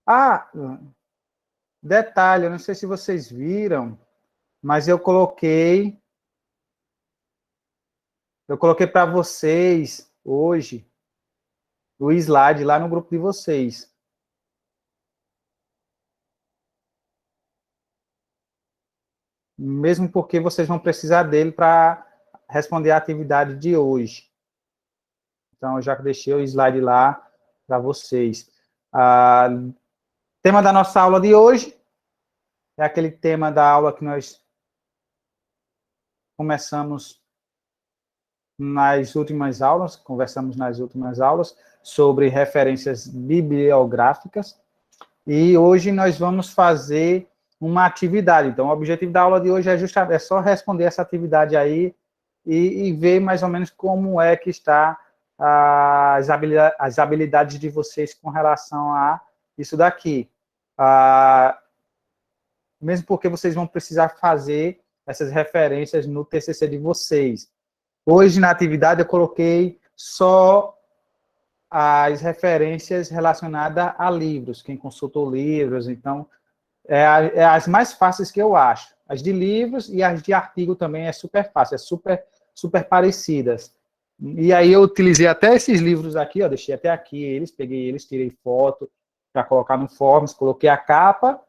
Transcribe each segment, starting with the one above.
Ah, detalhe, eu não sei se vocês viram, mas eu coloquei para vocês hoje o slide lá no grupo de vocês. Mesmo porque vocês vão precisar dele para responder a atividade de hoje. Então, eu já deixei o slide lá para vocês. Tema da nossa aula de hoje é aquele tema da aula que nós começamos nas últimas aulas, conversamos nas últimas aulas, sobre referências bibliográficas. E hoje nós vamos fazer uma atividade. Então, o objetivo da aula de hoje é só responder essa atividade aí e ver mais ou menos como é que está as habilidades de vocês com relação a isso daqui. Mesmo porque vocês vão precisar fazer essas referências no TCC de vocês. Hoje, na atividade, eu coloquei só as referências relacionadas a livros, quem consultou livros, então, é as mais fáceis que eu acho. As de livros e as de artigo também é super fácil, super parecidas. E aí eu utilizei até esses livros aqui, ó, deixei até aqui eles, peguei eles, tirei foto para colocar no Forms, coloquei a capa,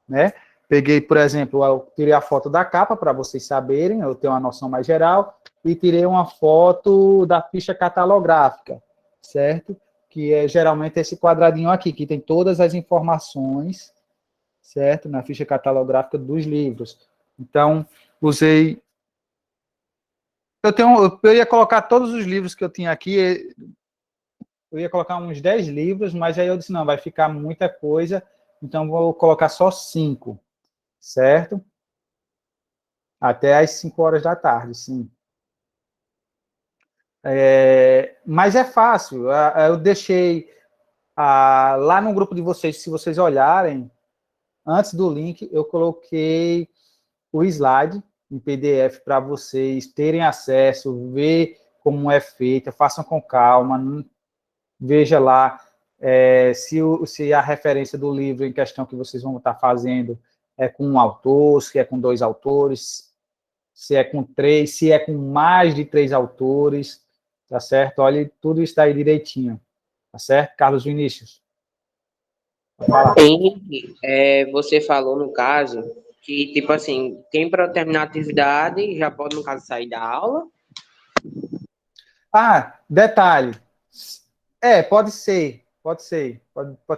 né? Peguei, por exemplo, eu tirei a foto da capa para vocês saberem, eu tenho uma noção mais geral, e tirei uma foto da ficha catalográfica, certo? Que é geralmente esse quadradinho aqui, que tem todas as informações, certo? Na ficha catalográfica dos livros. Então, usei... Eu ia colocar todos os livros que eu tinha aqui, eu ia colocar uns 10 livros, mas aí eu disse, não, vai ficar muita coisa, então vou colocar só 5, certo? Até às 5 horas da tarde, sim. Mas é fácil, eu deixei lá no grupo de vocês, se vocês olharem, antes do link, eu coloquei o slide em PDF para vocês terem acesso, ver como é feita, façam com calma, veja lá se a referência do livro em questão que vocês vão estar fazendo é com um autor, se é com 2 autores, se é com 3, se é com mais de 3 autores, tá certo? Olha, tudo está aí direitinho, tá certo? Carlos Vinícius. Henrique, você falou, no caso, que, tipo assim, quem para terminar a atividade já pode, no caso, sair da aula? Detalhe. Pode ser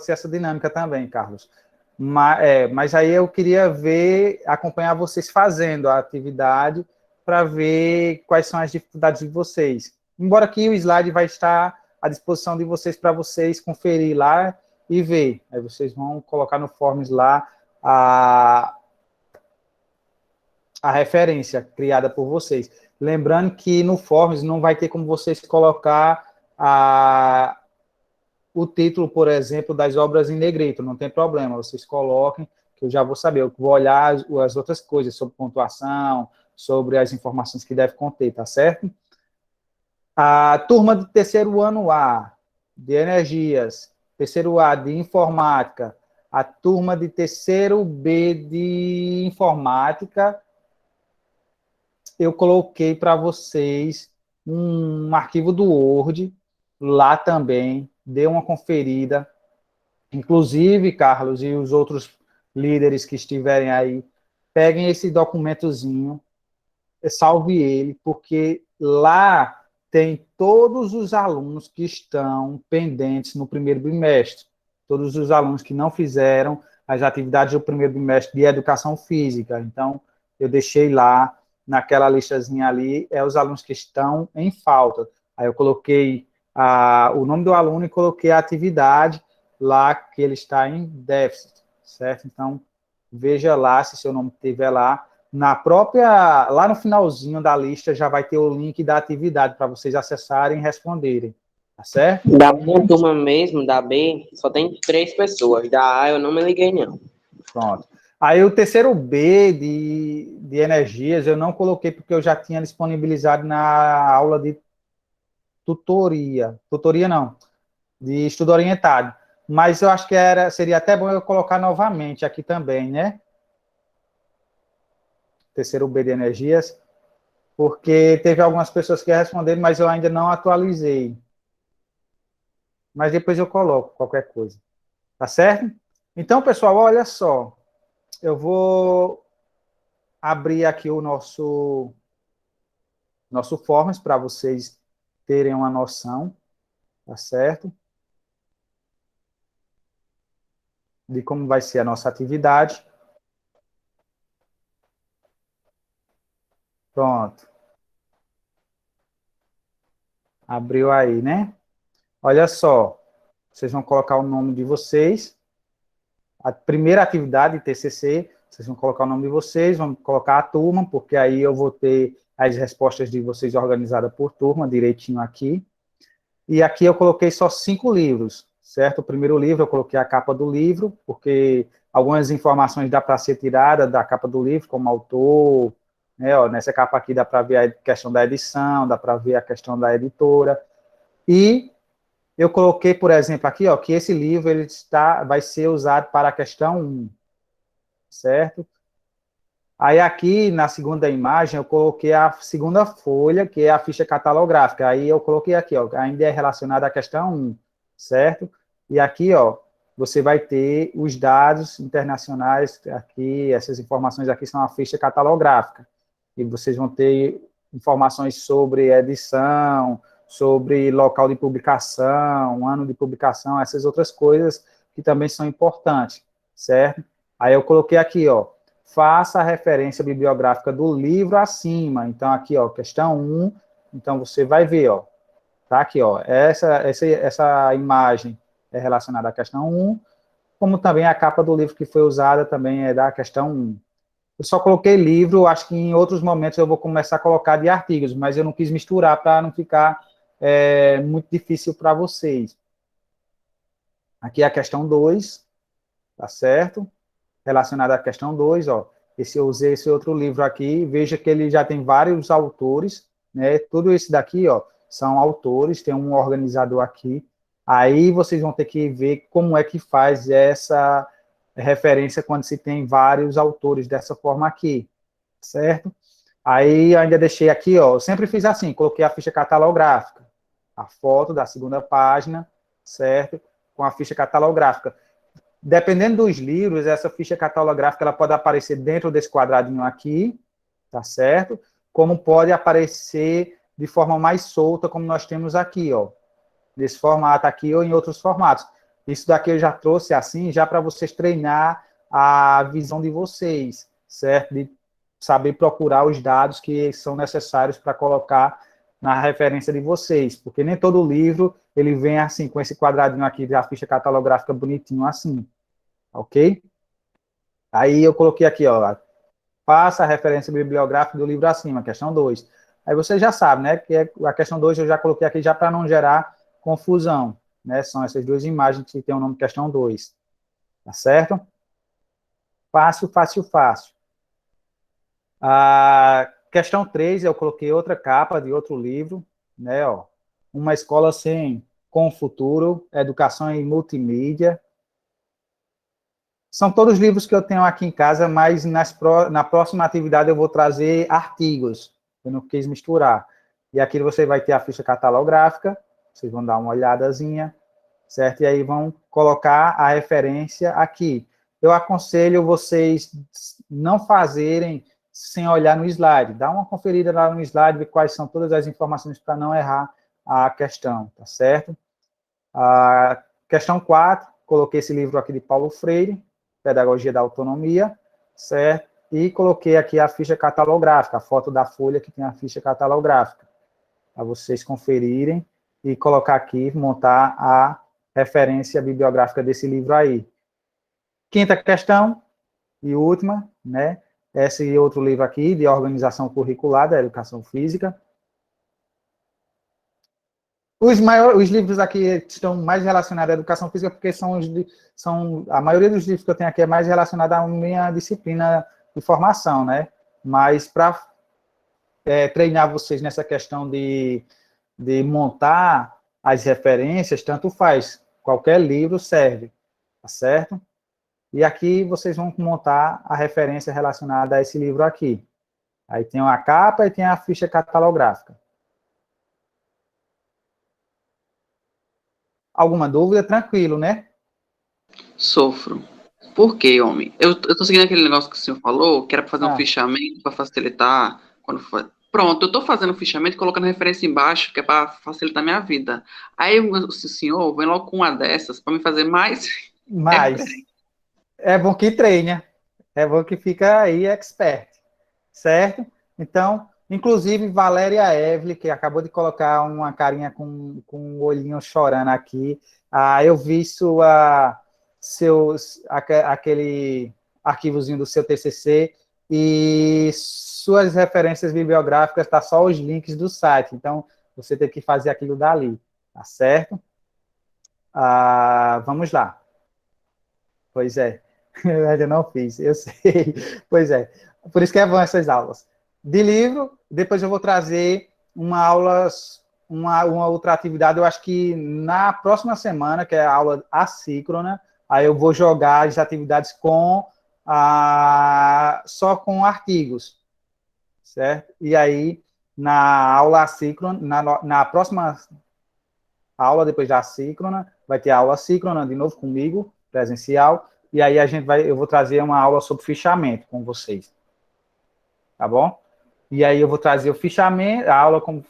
essa dinâmica também, Carlos. Mas aí eu queria acompanhar vocês fazendo a atividade para ver quais são as dificuldades de vocês. Embora aqui o slide vai estar à disposição de vocês para vocês conferir lá e ver. Aí vocês vão colocar no Forms lá a referência criada por vocês. Lembrando que no Forms não vai ter como vocês colocar o título, por exemplo, das obras em negrito, não tem problema, vocês coloquem, que eu já vou saber, eu vou olhar as outras coisas, sobre pontuação, sobre as informações que deve conter, tá certo? A turma de terceiro ano A, de energias, terceiro A de informática, a turma de terceiro B de informática, eu coloquei para vocês um arquivo do Word, lá também, dê uma conferida. Inclusive, Carlos, e os outros líderes que estiverem aí, peguem esse documentozinho, salve ele, porque lá tem todos os alunos que estão pendentes no primeiro bimestre, todos os alunos que não fizeram as atividades do primeiro bimestre de educação física. Então, eu deixei lá, naquela listazinha ali, os alunos que estão em falta. Aí eu coloquei o nome do aluno e coloquei a atividade lá que ele está em déficit, certo? Então, veja lá, se seu nome estiver lá, lá no finalzinho da lista já vai ter o link da atividade para vocês acessarem e responderem, tá certo? Da minha turma mesmo, da B, só tem 3 pessoas. Da A eu não me liguei, não. Pronto. Aí o terceiro B de energias eu não coloquei porque eu já tinha disponibilizado na aula de tutoria não, de estudo orientado. mas eu acho que seria até bom eu colocar novamente aqui também, né? Terceiro B de energias, porque teve algumas pessoas que responderam, mas eu ainda não atualizei. Mas depois eu coloco qualquer coisa. Tá certo? Então, pessoal, olha só. Eu vou abrir aqui o nosso Forms para vocês terem uma noção, tá certo? De como vai ser a nossa atividade. Pronto. Abriu aí, né? Olha só. Vocês vão colocar o nome de vocês. A primeira atividade, TCC, vocês vão colocar o nome de vocês, vão colocar a turma, porque aí eu vou ter as respostas de vocês organizadas por turma, direitinho aqui. E aqui eu coloquei só 5 livros, certo? O primeiro livro eu coloquei a capa do livro, porque algumas informações dá para ser tirada da capa do livro, como autor, né? Ó, nessa capa aqui dá para ver a questão da edição, dá para ver a questão da editora. E eu coloquei, por exemplo, aqui, ó, que esse livro vai ser usado para a questão 1, certo? Aí aqui, na segunda imagem, eu coloquei a segunda folha, que é a ficha catalográfica. Aí eu coloquei aqui, ó, ainda é relacionada à questão 1, certo? E aqui, ó, você vai ter os dados internacionais aqui, essas informações aqui são a ficha catalográfica. E vocês vão ter informações sobre edição, sobre local de publicação, ano de publicação, essas outras coisas que também são importantes, certo? Aí eu coloquei aqui, ó, faça a referência bibliográfica do livro acima. Então, aqui, ó, questão 1. Então, você vai ver, ó, tá aqui, ó, essa imagem é relacionada à questão 1, como também a capa do livro que foi usada também é da questão 1. Eu só coloquei livro, acho que em outros momentos eu vou começar a colocar de artigos, mas eu não quis misturar para não ficar muito difícil para vocês. Aqui é a questão 2, tá certo? Relacionada à questão 2, ó, eu usei esse outro livro aqui, veja que ele já tem vários autores, né? Tudo isso daqui, ó, são autores, tem um organizador aqui. Aí vocês vão ter que ver como é que faz essa referência quando se tem vários autores dessa forma aqui, certo? Aí eu ainda deixei aqui, ó, eu sempre fiz assim, coloquei a ficha catalográfica, a foto da segunda página, certo? Com a ficha catalográfica. Dependendo dos livros, essa ficha catalográfica ela pode aparecer dentro desse quadradinho aqui, tá certo? Como pode aparecer de forma mais solta, como nós temos aqui, ó. Nesse formato aqui ou em outros formatos. Isso daqui eu já trouxe assim, já para vocês treinar a visão de vocês, certo? De saber procurar os dados que são necessários para colocar na referência de vocês, porque nem todo livro ele vem assim, com esse quadradinho aqui da ficha catalográfica bonitinho assim, ok? Aí eu coloquei aqui, ó, faça a referência bibliográfica do livro acima, questão 2. Aí você já sabe, né, que a questão 2 eu já coloquei aqui já para não gerar confusão, né, são essas duas imagens que tem o nome questão 2, tá certo? Fácil, fácil, fácil. A questão 3, eu coloquei outra capa de outro livro, né, ó, Uma Escola com o Futuro, Educação em Multimídia. São todos livros que eu tenho aqui em casa, mas na próxima atividade eu vou trazer artigos, eu não quis misturar. E aqui você vai ter a ficha catalográfica, vocês vão dar uma olhadazinha, certo? E aí vão colocar a referência aqui. Eu aconselho vocês não fazerem sem olhar no slide. Dá uma conferida lá no slide, ver quais são todas as informações para não errar a questão, tá certo? A questão 4, coloquei esse livro aqui de Paulo Freire, Pedagogia da Autonomia, certo? E coloquei aqui a ficha catalográfica, a foto da folha que tem a ficha catalográfica, para vocês conferirem e colocar aqui, montar a referência bibliográfica desse livro aí. Quinta questão e última, né? Esse outro livro aqui, de Organização Curricular da Educação Física. Os livros aqui estão mais relacionados à educação física, porque a maioria dos livros que eu tenho aqui é mais relacionada à minha disciplina de formação, né? Mas para treinar vocês nessa questão de montar as referências, tanto faz. qualquer livro serve, tá certo? E aqui vocês vão montar a referência relacionada a esse livro aqui. Aí tem a capa e tem a ficha catalográfica. Alguma dúvida? Tranquilo, né? Sofro. Por quê, homem? Eu tô seguindo aquele negócio que o senhor falou, que era pra fazer um Ah, fichamento para facilitar quando for. Pronto, eu tô fazendo o fichamento e colocando referência embaixo, que é para facilitar minha vida. Aí o senhor vem logo com uma dessas para me fazer mais mas referência. é bom que treine, é bom que fica aí expert, certo? Então, inclusive, Valéria Evelyn, que acabou de colocar uma carinha com um olhinho chorando aqui, eu vi aquele arquivozinho do seu TCC e suas referências bibliográficas, tá só os links do site, então você tem que fazer aquilo dali, tá certo? Vamos lá. Pois é, eu ainda não fiz, eu sei. Pois é, por isso que é bom essas aulas. De livro, depois eu vou trazer uma outra atividade, eu acho que na próxima semana, que é a aula assíncrona, aí eu vou jogar as atividades só com artigos, certo? E aí, na aula assíncrona, na próxima aula, depois da assíncrona, vai ter a aula assíncrona de novo comigo, presencial, e aí eu vou trazer uma aula sobre fichamento com vocês, tá bom? E aí eu vou trazer o fichamento, a aula com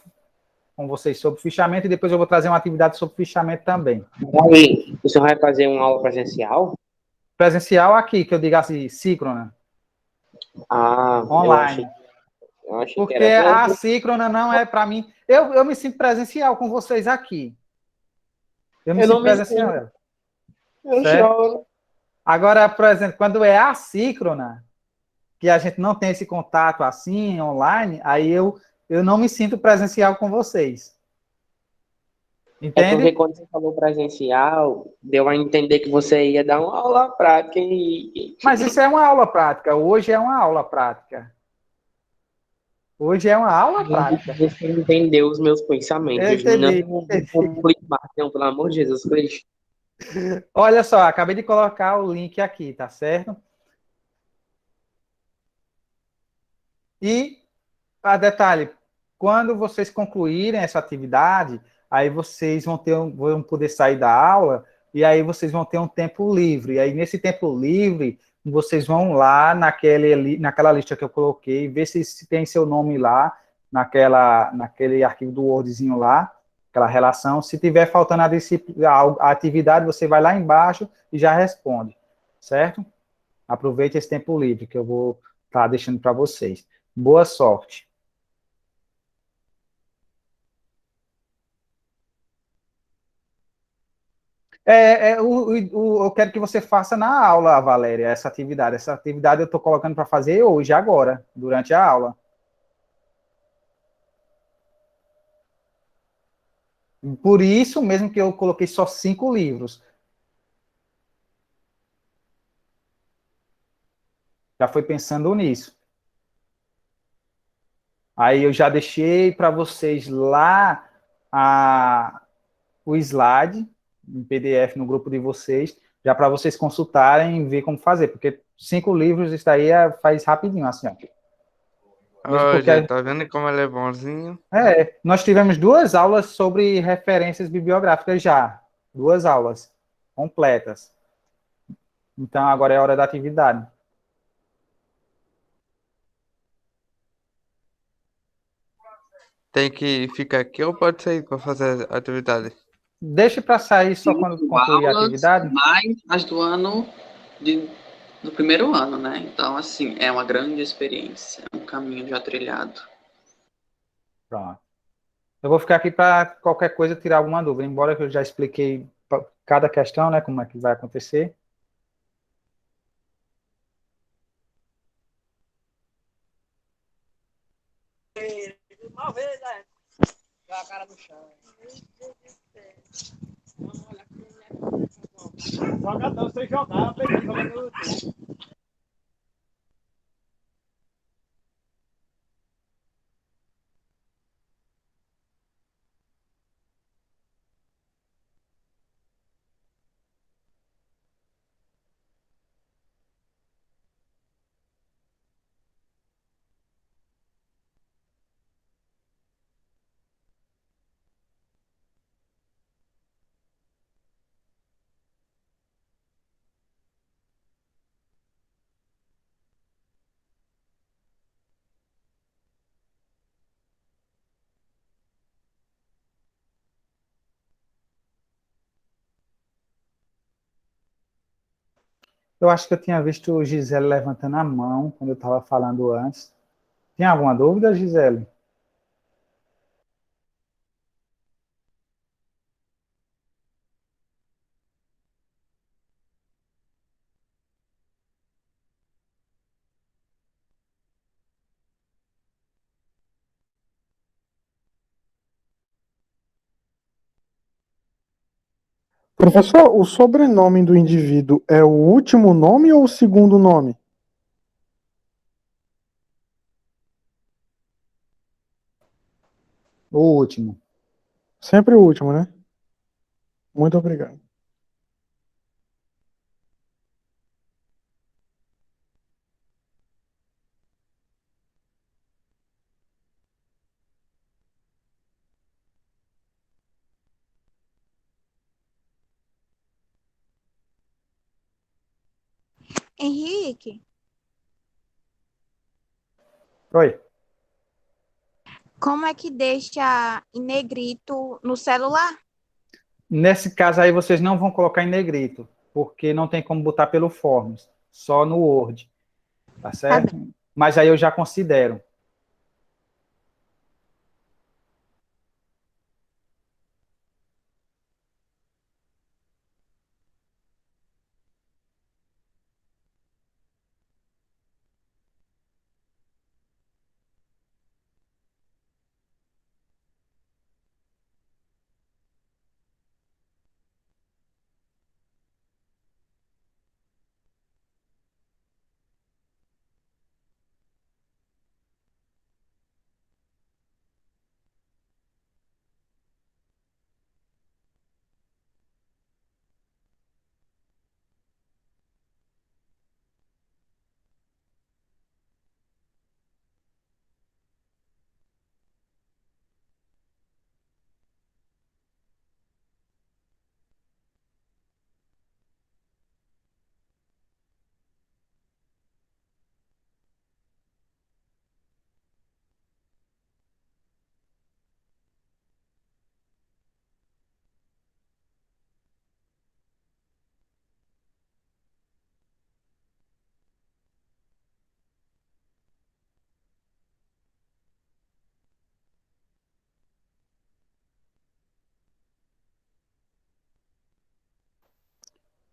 vocês sobre fichamento, e depois eu vou trazer uma atividade sobre fichamento também. Aí, o senhor vai fazer uma aula presencial? Presencial aqui, que eu diga assim, síncrona, Ah, online. eu achei que Porque era. Não, a síncrona não é para mim. Eu me sinto presencial com vocês aqui. Eu me eu não sinto me sinto. presencial, Eu certo? choro. Agora, por exemplo, quando é assíncrona, que a gente não tem esse contato assim, online, aí eu não me sinto presencial com vocês. É porque Entende? quando você falou presencial, deu a entender que você ia dar uma aula prática e Mas isso é uma aula prática. Hoje é uma aula prática. Hoje é uma aula prática. você entendeu os meus Eu pensamentos. Não entendi. complicar, não, pelo amor de Jesus Cristo. Olha só, acabei de colocar o link aqui, tá certo? E, a detalhe, quando vocês concluírem essa atividade, aí vocês vão poder sair da aula e aí vocês vão ter um tempo livre. E aí, nesse tempo livre, vocês vão lá naquela lista que eu coloquei, ver se tem seu nome lá, naquele arquivo do Wordzinho lá, aquela relação. Se tiver faltando a atividade, você vai lá embaixo e já responde, certo? Aproveite esse tempo livre que eu vou estar deixando para vocês. Boa sorte. Eu quero que você faça na aula, Valéria, essa atividade. Essa atividade eu estou colocando para fazer hoje, agora, durante a aula. Por isso mesmo que eu coloquei só 5 livros. Já foi pensando nisso. Aí eu já deixei para vocês lá o slide em PDF no grupo de vocês, já para vocês consultarem e ver como fazer, porque 5 livros, isso daí faz rapidinho, assim, ó. Mesmo Ó, porque gente, tá vendo como ele é bonzinho? nós tivemos 2 aulas sobre referências bibliográficas já. 2 aulas completas. Então, agora é hora da atividade. Tem que ficar aqui ou pode sair pra fazer a atividade? Deixe para sair só quando 5 concluir a aulas, atividade. mais as de, do primeiro ano, né? Então, assim, é uma grande experiência, é um caminho já trilhado. Pronto. Eu vou ficar aqui para qualquer coisa tirar alguma dúvida, embora eu já expliquei cada questão, né, como é que vai acontecer. Jogador sem jogar, jogando. Eu acho que eu tinha visto o Gisele levantando a mão quando eu estava falando antes. Tem alguma dúvida, Gisele? Professor, o sobrenome do indivíduo é o último nome ou o segundo nome? O último. Sempre o último, né? Muito obrigado. Henrique, Oi. como é que deixa em negrito no celular? Nesse caso aí, vocês não vão colocar em negrito, porque não tem como botar pelo Forms, só no Word, tá Tá bem. certo? Mas aí eu já considero.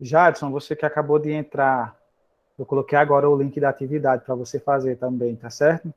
Jadson, você que acabou de entrar, eu coloquei agora o link da atividade para você fazer também, tá certo?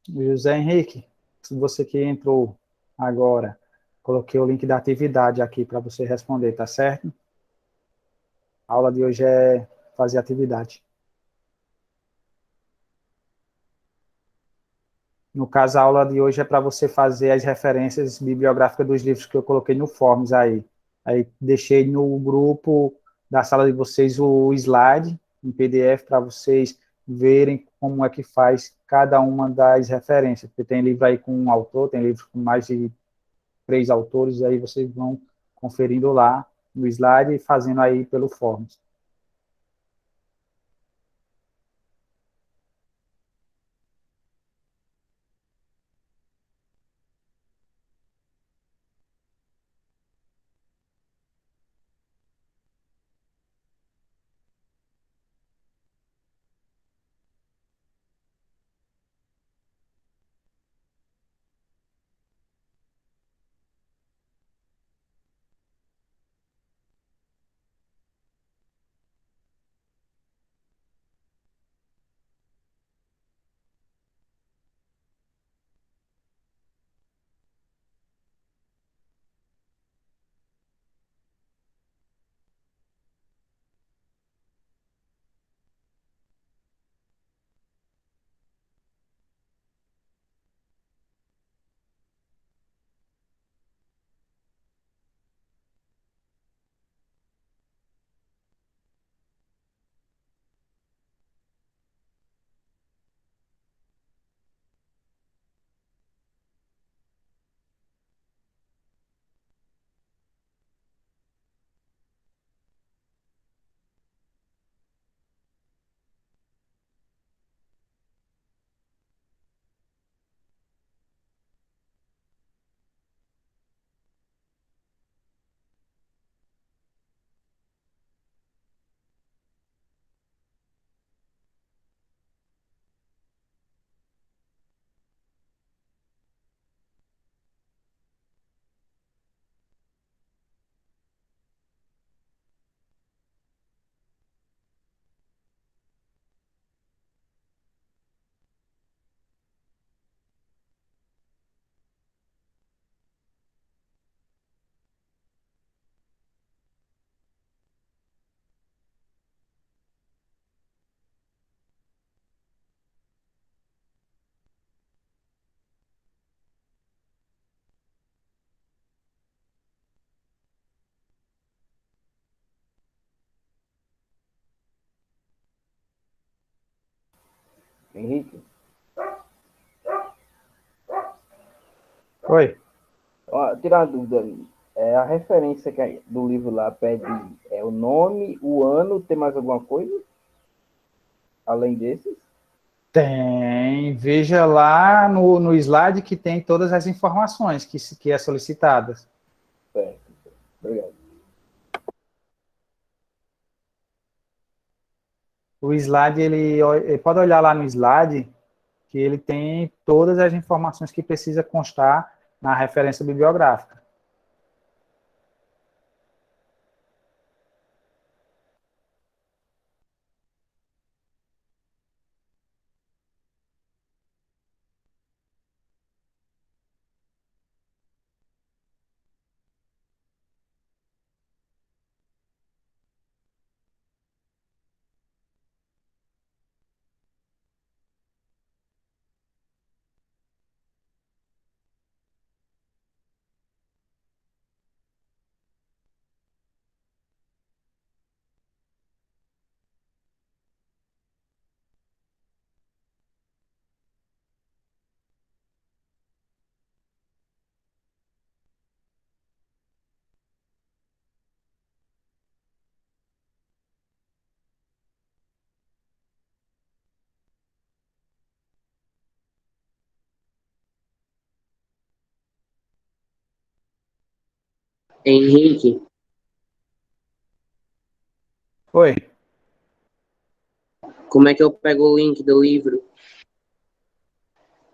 José Henrique, se você que entrou agora, coloquei o link da atividade aqui para você responder, tá certo? A aula de hoje é fazer atividade. No caso, a aula de hoje é para você fazer as referências bibliográficas dos livros que eu coloquei no Forms aí. Aí deixei no grupo da sala de vocês o slide em PDF para vocês verem como é que faz cada uma das referências. Porque tem livro aí com um autor, tem livro com mais de 3 autores, e aí vocês vão conferindo lá no slide e fazendo aí pelo Forms. Henrique, Oi. ó, tirar uma dúvida ali. A referência do livro lá pede o nome, o ano, tem mais alguma coisa? Além desses? Tem. Veja lá no slide que tem todas as informações que é solicitadas. Certo. Obrigado. O slide, ele pode olhar lá no slide, que ele tem todas as informações que precisa constar na referência bibliográfica. Henrique, Oi. como é que eu pego o link do livro?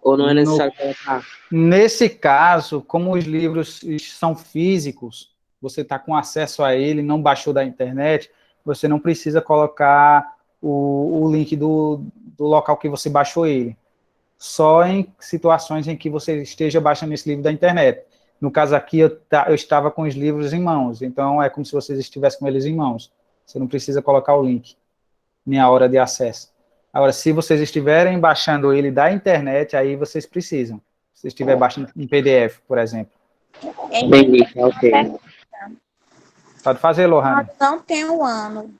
Ou não é No, necessário colocar? nesse caso, como os livros são físicos, você está com acesso a ele, não baixou da internet, você não precisa colocar o link do local que você baixou ele. Só em situações em que você esteja baixando esse livro da internet. No caso aqui, eu estava com os livros em mãos, então é como se vocês estivessem com eles em mãos. Você não precisa colocar o link, nem a hora de acesso. Agora, se vocês estiverem baixando ele da internet, aí vocês precisam. Se você estiver baixando em PDF, por exemplo. Entendi, tá ok. Pode fazer, Lohane. Não tem o ano.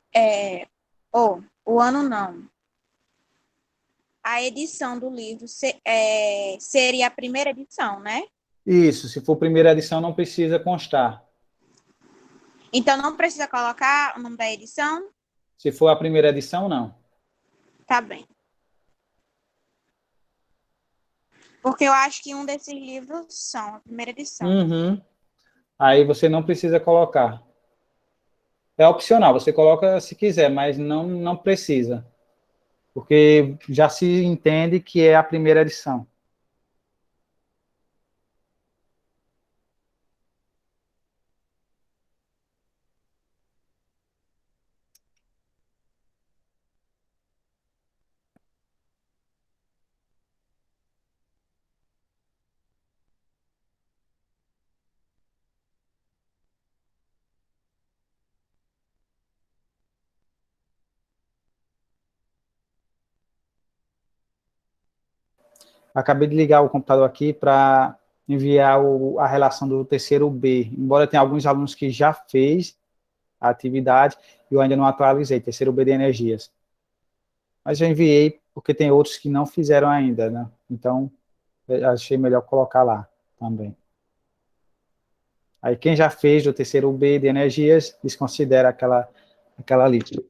O ano não. A edição do livro seria a primeira edição, né? Isso, se for primeira edição, não precisa constar. Então não precisa colocar o nome da edição? Se for a primeira edição, não. Tá bem. Porque eu acho que um desses livros são a primeira edição. Uhum. Aí você não precisa colocar. É opcional, você coloca se quiser, mas não precisa. Porque já se entende que é a primeira edição. Acabei de ligar o computador aqui para enviar a relação do terceiro B. Embora tenha alguns alunos que já fez a atividade, eu ainda não atualizei, terceiro B de energias. Mas eu enviei porque tem outros que não fizeram ainda, né? Então, eu achei melhor colocar lá também. Aí quem já fez do terceiro B de energias, desconsidera aquela lista.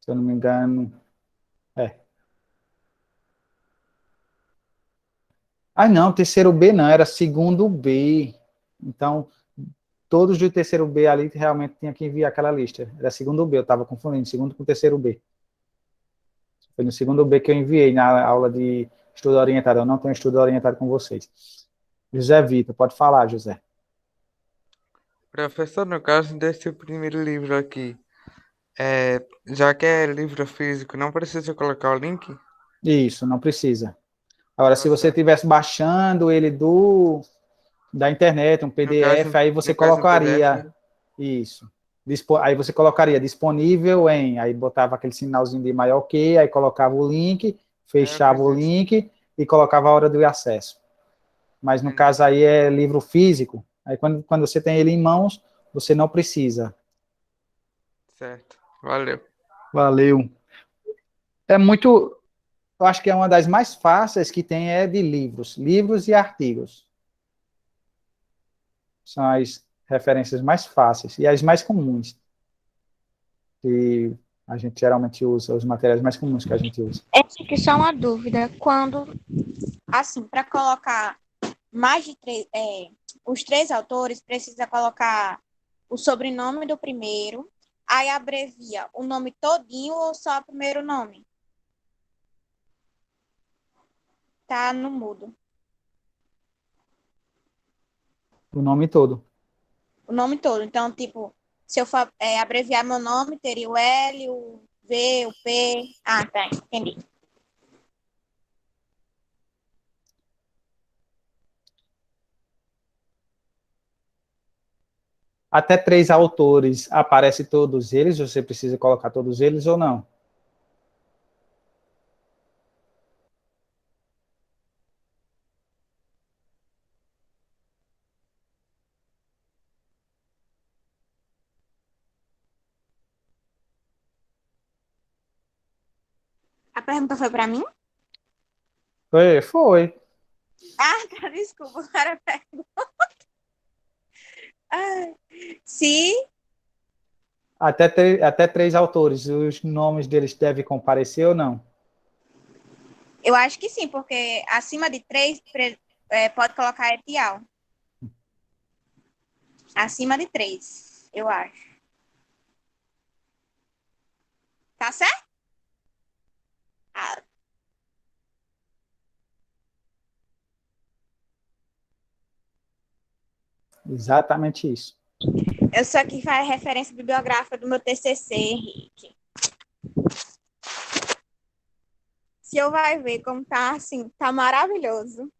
Se eu não me engano, é. Ah, não, terceiro B não, era segundo B. Então, todos do terceiro B ali realmente tinha que enviar aquela lista. Era segundo B, eu estava confundindo, segundo com terceiro B. Foi no segundo B que eu enviei na aula de estudo orientado. Eu não tenho estudo orientado com vocês. José Vitor, pode falar, José. Professor, no caso desse primeiro livro aqui, já que é livro físico, não precisa colocar o link? Isso, não precisa. Agora, se você Certo. estivesse baixando ele da internet, um PDF, aí você No caso, um colocaria PDF, isso. Aí você colocaria disponível em, aí botava aquele sinalzinho de maior que, aí colocava o link, fechava o preciso. link e colocava a hora do acesso. Mas no Entendi. caso aí é livro físico, aí quando você tem ele em mãos, você não precisa. Certo. Valeu. Valeu. É muito, eu acho que é uma das mais fáceis que tem é de livros, livros e artigos. São as referências mais fáceis e as mais comuns que a gente geralmente usa, os materiais mais comuns que a gente usa. É que só uma dúvida, quando, assim, para colocar mais de três, os três autores, precisa colocar o sobrenome do primeiro, aí abrevia o nome todinho ou só o primeiro nome? Tá no mudo. O nome todo. O nome todo. Então, tipo, se eu for abreviar meu nome, teria o L, o V, o P. Ah, tá, entendi. Até três autores, aparece todos eles, você precisa colocar todos eles ou não? A pergunta foi para mim? Foi. Ah, tá, desculpa, cara. Ah, se Até três autores, os nomes deles devem comparecer ou não? eu acho que sim, porque acima de três pode colocar etial. Acima de três, eu acho. Tá certo? Ah, Exatamente isso. eu só aqui faz referência bibliográfica do meu TCC, Henrique. Se eu vai ver como tá assim, tá maravilhoso.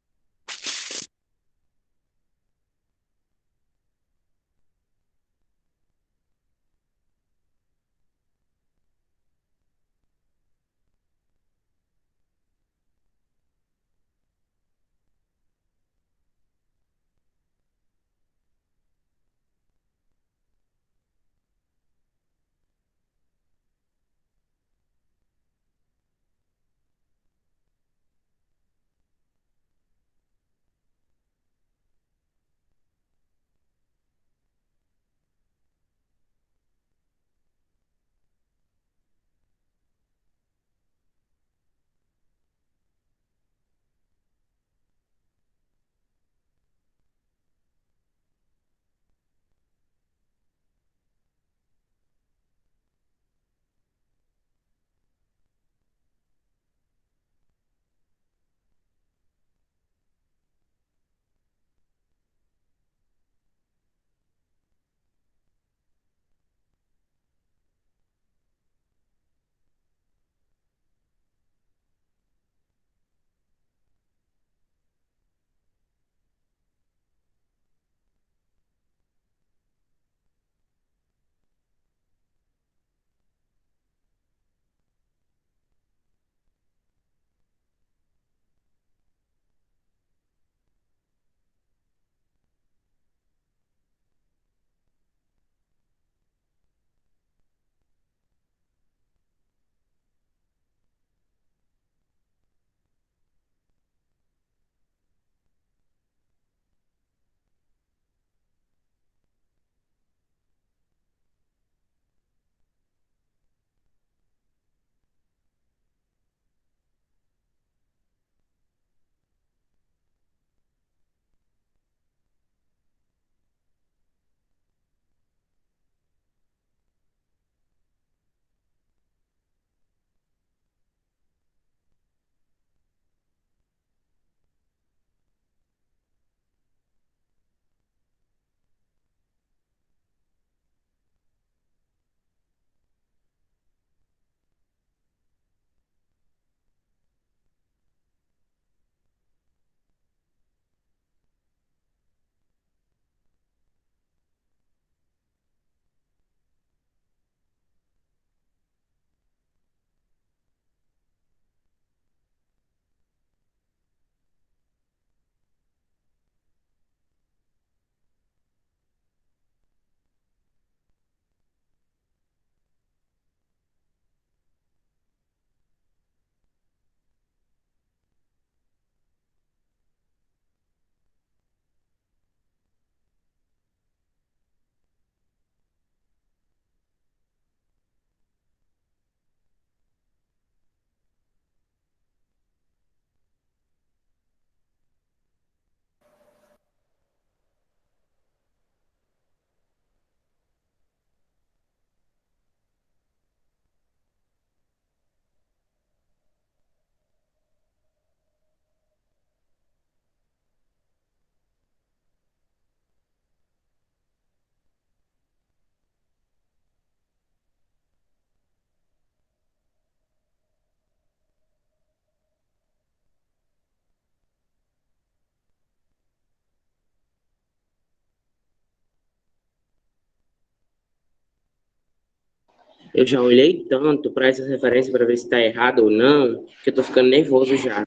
Eu já olhei tanto para essas referências para ver se está errado ou não, que eu tô ficando nervoso já.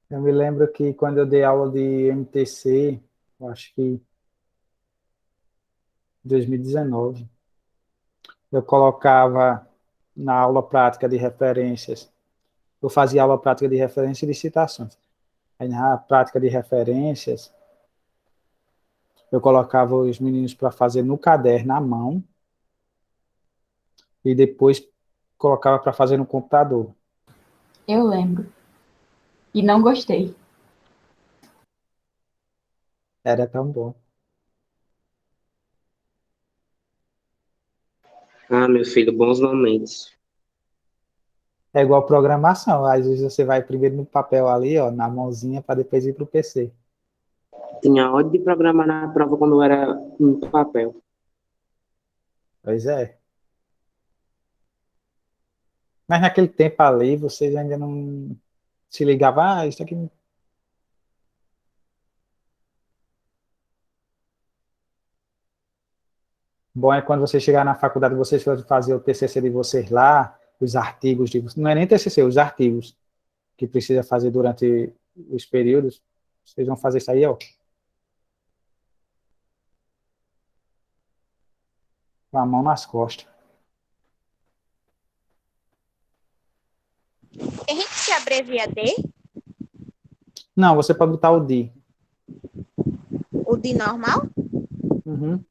Eu me lembro que quando eu dei aula de MTC, eu acho que em 2019, eu colocava na aula prática de referências, eu fazia aula prática de referência e de citações. Aí na prática de referências, eu colocava os meninos para fazer no caderno à mão e depois colocava para fazer no computador. Eu lembro. E não gostei. Era tão bom. Ah, meu filho, bons momentos. É igual programação. Às vezes você vai primeiro no papel ali, ó, na mãozinha, para depois ir para o PC. Tinha ódio de programar na prova quando era em papel. Pois é. Mas naquele tempo ali, vocês ainda não se ligavam, isso aqui. Bom é quando você chegar na faculdade, vocês forem fazer o TCC de vocês lá, os artigos, não é nem TCC, os artigos que precisa fazer durante os períodos, vocês vão fazer isso aí, ó, com a mão nas costas. Tem gente que abrevia D, Não, você pode botar o D. o de normal. Uhum.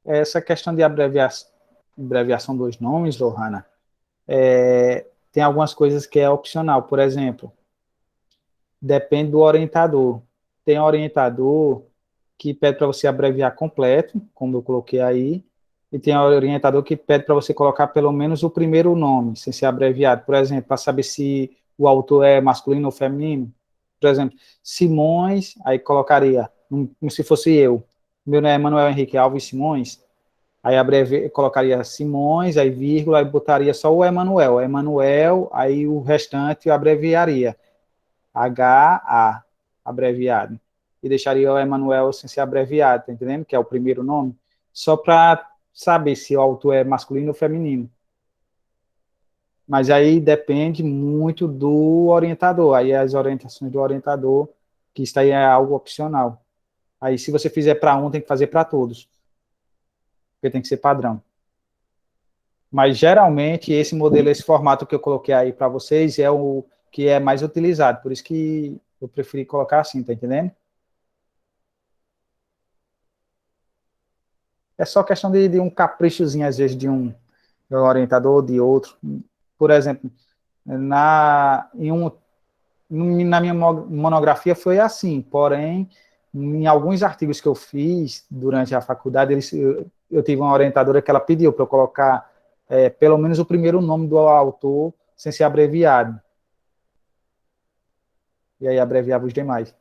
Essa questão de abreviação dos nomes, Lohana, tem algumas coisas que é opcional. Por exemplo, depende do orientador. Tem orientador que pede para você abreviar completo, como eu coloquei aí, e tem orientador que pede para você colocar pelo menos o primeiro nome, sem ser abreviado. Por exemplo, para saber se o autor é masculino ou feminino. Por exemplo, Simões, aí colocaria, como se fosse eu. Meu nome é Manuel Henrique Alves Simões, aí colocaria Simões, aí vírgula, aí botaria só o Emanuel. Emanuel, aí o restante eu abreviaria. HA, abreviado. E deixaria o Emanuel sem ser abreviado, tá entendendo? Que é o primeiro nome. Só para saber se o autor é masculino ou feminino. Mas aí depende muito do orientador. Aí as orientações do orientador, que isso aí é algo opcional. Aí se você fizer para um, tem que fazer para todos. Porque tem que ser padrão. Mas geralmente esse modelo, esse formato que eu coloquei aí para vocês é o que é mais utilizado. Por isso que eu preferi colocar assim, tá entendendo? É só questão de um caprichozinho, às vezes, de um orientador ou de outro. Por exemplo, na minha monografia foi assim, porém, em alguns artigos que eu fiz durante a faculdade, eu tive uma orientadora que ela pediu para eu colocar pelo menos o primeiro nome do autor sem ser abreviado. E aí abreviava os demais.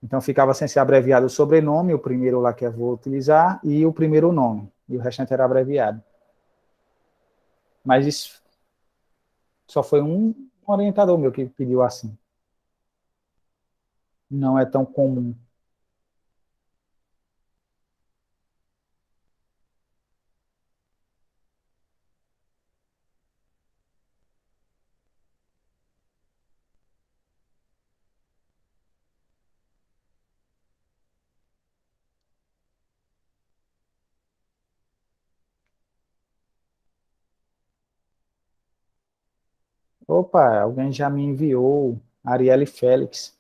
Então ficava sem ser abreviado o sobrenome, o primeiro lá que eu vou utilizar, e o primeiro nome. E o restante era abreviado. Mas isso só foi um orientador meu que pediu assim. Não é tão comum. Opa, alguém já me enviou, Arielle Félix.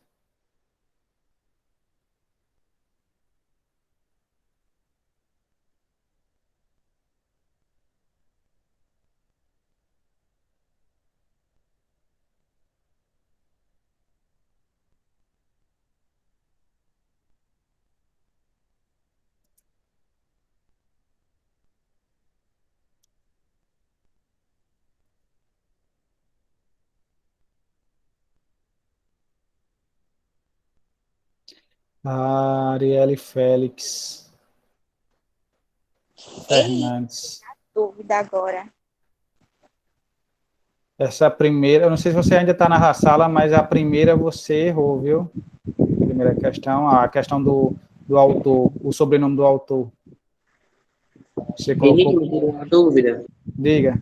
Arielle Félix Fernandes. Dúvida agora. Essa primeira, eu não sei se você ainda está na sala, mas a primeira você errou, viu? Primeira questão, a questão do autor, o sobrenome do autor. Você Henrique, colocou. me tirou uma dúvida. Diga.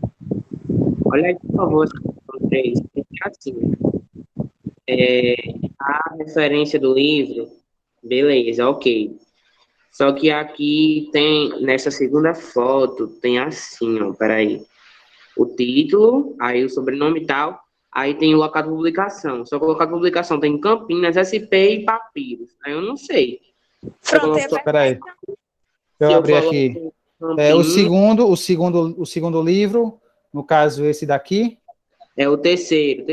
Olha aí, por favor, essa questão 3. Assim, a referência do livro, beleza, ok. Só que aqui tem, nessa segunda foto, tem assim, ó, peraí. O título, aí o sobrenome e tal, aí tem o local de publicação. Só que o local de publicação tem Campinas, SP e Papiros. Aí eu não sei. Se eu Pronto, coloco, Espera aí. se Eu eu abri aqui. coloco É Campinas, o segundo livro, no caso esse daqui. é o terceiro.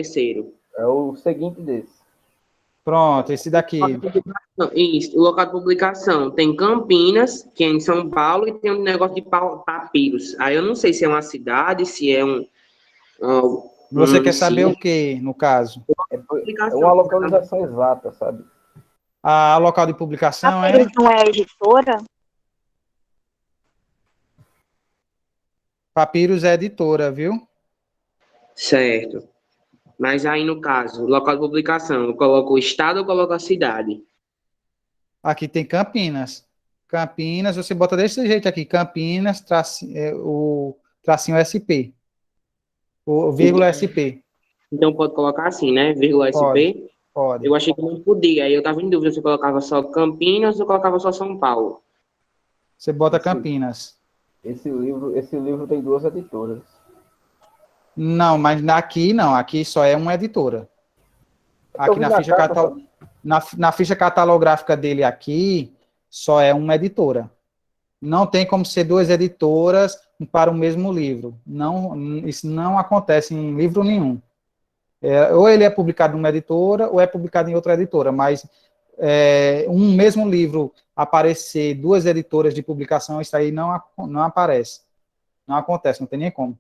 É o seguinte desse. Pronto, esse daqui. Isso, o local de publicação tem Campinas, que é em São Paulo, e tem um negócio de Papiros. Aí eu não sei se é uma cidade, se é um Você quer saber município. o que, no caso? É uma localização exata, sabe? A local de publicação é Papiros não é editora? Papiros é editora, viu? Certo. Mas aí, no caso, local de publicação, eu coloco o estado ou coloco a cidade? Aqui tem Campinas. Campinas, você bota desse jeito aqui, Campinas, o tracinho SP, o vírgula SP. Então pode colocar assim, né? Vírgula Pode, SP. pode. Eu achei que não podia. Aí eu tava em dúvida se eu colocava só Campinas ou colocava só São Paulo. Você bota Esse- Campinas. Esse livro tem duas editoras. Não, mas aqui não, aqui só é uma editora. Eu Aqui vi na na ficha, capa, sabe? na ficha catalográfica dele aqui, só é uma editora. Não tem como ser duas editoras para o mesmo livro. Não, isso não acontece em livro nenhum. Ou ele é publicado numa editora, ou é publicado em outra editora, mas um mesmo livro aparecer duas editoras de publicação, isso aí não aparece. Não acontece, não tem nem como.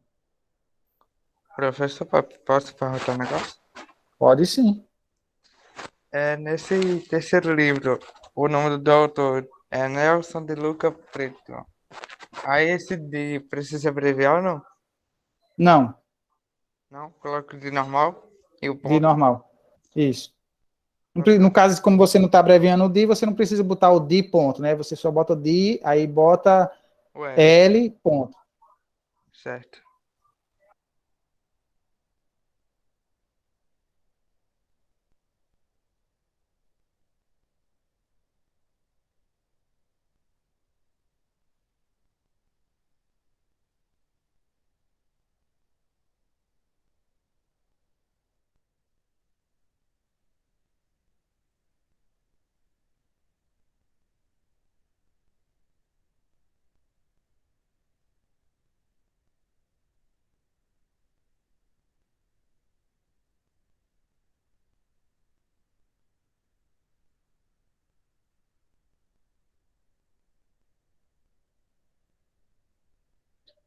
Professor, posso perguntar um negócio? Pode sim. Nesse terceiro livro, o nome do autor é Nelson de Luca Preto. Aí esse de precisa abreviar ou não? Não, Não? Coloco de normal e o de ponto. normal. Isso. No caso, como você não está abreviando o DI, você não precisa botar o DI ponto, né? Você só bota o DI, aí bota O L. L ponto. Certo.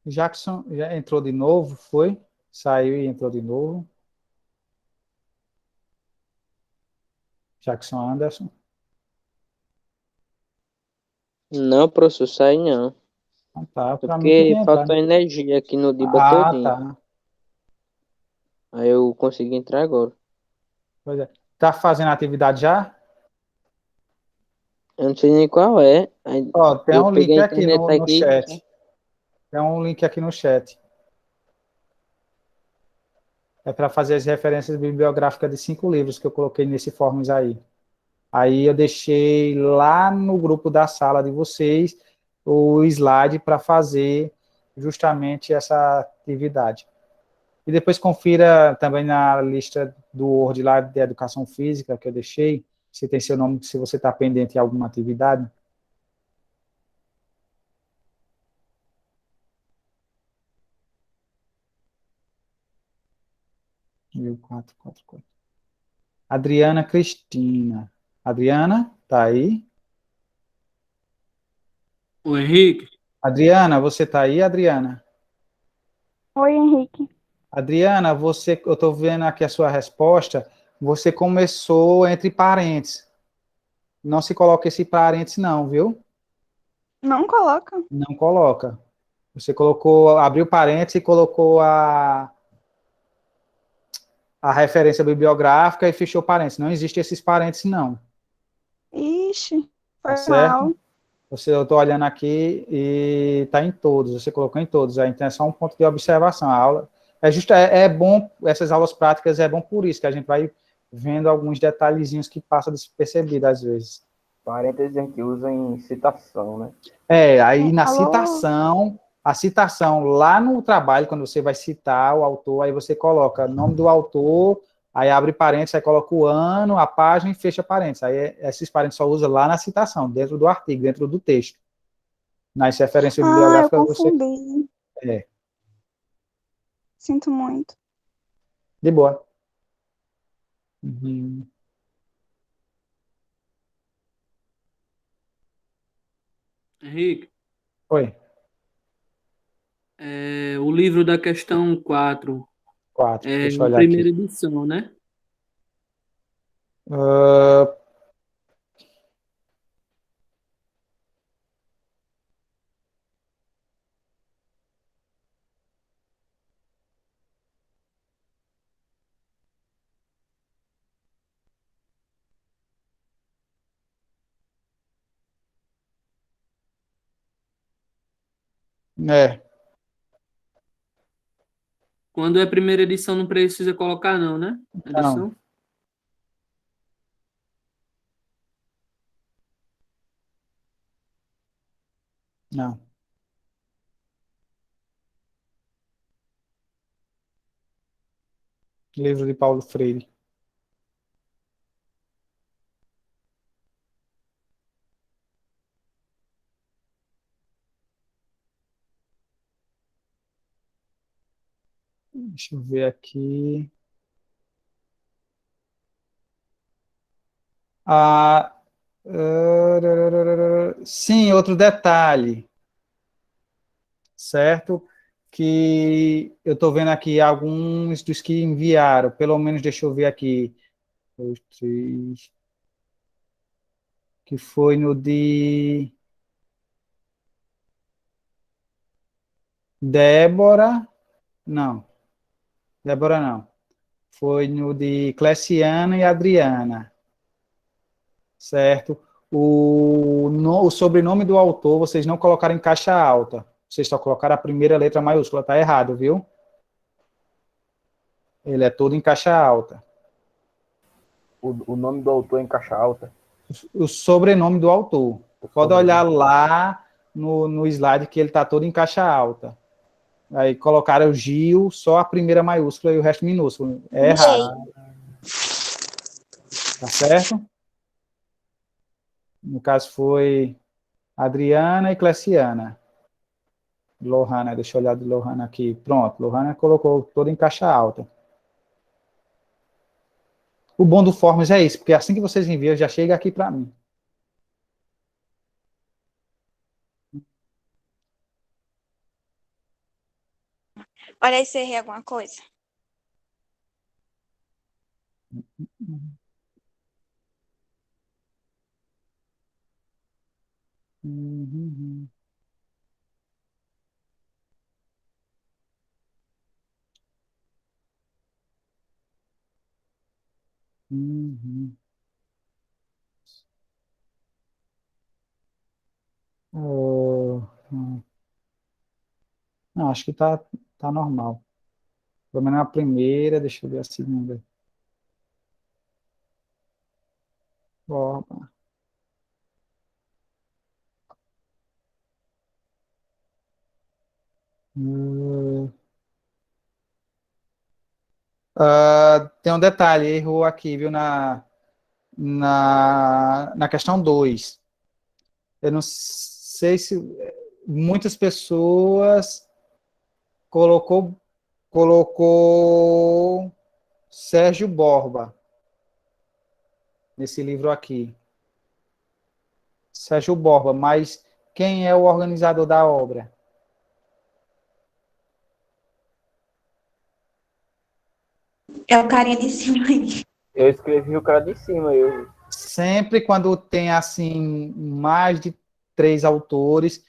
Jackson já entrou de novo, foi? Saiu e entrou de novo. Jackson Anderson. Não, professor, sai não. Ah, tá, para mim que Porque tinha faltou entrado. energia aqui no Diba Ah, todinho. tá. Aí eu consegui entrar agora. Pois é. Tá fazendo atividade já? Eu não sei nem qual é. Aí Ó, tem eu um peguei link a aqui internet no aqui. chat. Tem um link aqui no chat. É para fazer as referências bibliográficas de 5 livros que eu coloquei nesse forms aí. Aí eu deixei lá no grupo da sala de vocês o slide para fazer justamente essa atividade. E depois confira também na lista do Word lá de Educação Física que eu deixei, se tem seu nome, se você está pendente de alguma atividade. Adriana Cristina. Adriana, tá aí? O Henrique, Adriana, você tá aí, Adriana? Oi, Henrique. Adriana, eu estou vendo aqui a sua resposta. Você começou entre parênteses. não se coloca esse parênteses não, viu? Não coloca. Não coloca. Você colocou, abriu parênteses e colocou a referência bibliográfica e fechou parênteses. Não existe esses parênteses, não. Ixi, Tá foi certo? mal. Eu estou olhando aqui e está em todos. Você colocou em todos. Então é só um ponto de observação. A aula é bom, essas aulas práticas é bom por isso, que a gente vai vendo alguns detalhezinhos que passam despercebido às vezes. Parênteses a gente usa em citação, né? Aí na Alô? a citação lá no trabalho, quando você vai citar o autor, aí você coloca o nome do autor, aí abre parênteses, aí coloca o ano, a página e fecha parênteses. Aí esses parênteses só usa lá na citação, dentro do artigo, dentro do texto. Nas referências Ah, eu bibliográficas você... confundi. Sinto muito. De boa. Uhum. Henrique, Oi, o livro da questão 4 4, é deixa eu a olhar primeira aqui. edição, né? Ah, é, Quando é primeira edição não precisa colocar não, né? não, Edição. não. Livro de Paulo Freire. Deixa eu ver aqui. Ah, sim, outro detalhe, certo? Que eu estou vendo aqui alguns dos que enviaram, pelo menos deixa eu ver aqui, dois, três, que foi no de Débora, não, Débora não, foi no de Cleciana e Adriana, certo? O sobrenome do autor vocês não colocaram em caixa alta, vocês só colocaram a primeira letra maiúscula, tá errado, viu? Ele é todo em caixa alta. O nome do autor é em caixa alta. O sobrenome do autor. Pode olhar lá no slide que ele está todo em caixa alta. Aí colocaram o Gil, só a primeira maiúscula e o resto minúsculo. É errado. Tá certo? No caso foi Adriana e Cleciana. Lohana, deixa eu olhar de Lohana aqui. Pronto, Lohana colocou todo em caixa alta. O bom do Forms é isso, porque assim que vocês enviam, já chega aqui para mim. Olha aí se errei alguma coisa. Uhum. Uhum. Não, acho que tá normal. Pelo menos a primeira, deixa eu ver a segunda. Opa. Tem um detalhe, errou aqui, viu, na questão 2. Eu não sei se muitas pessoas colocou Sérgio Borba nesse livro aqui. Sérgio Borba, mas quem é o organizador da obra? É o carinha de cima aí. Eu escrevi o cara de cima, eu. sempre quando tem, assim, mais de 3 autores,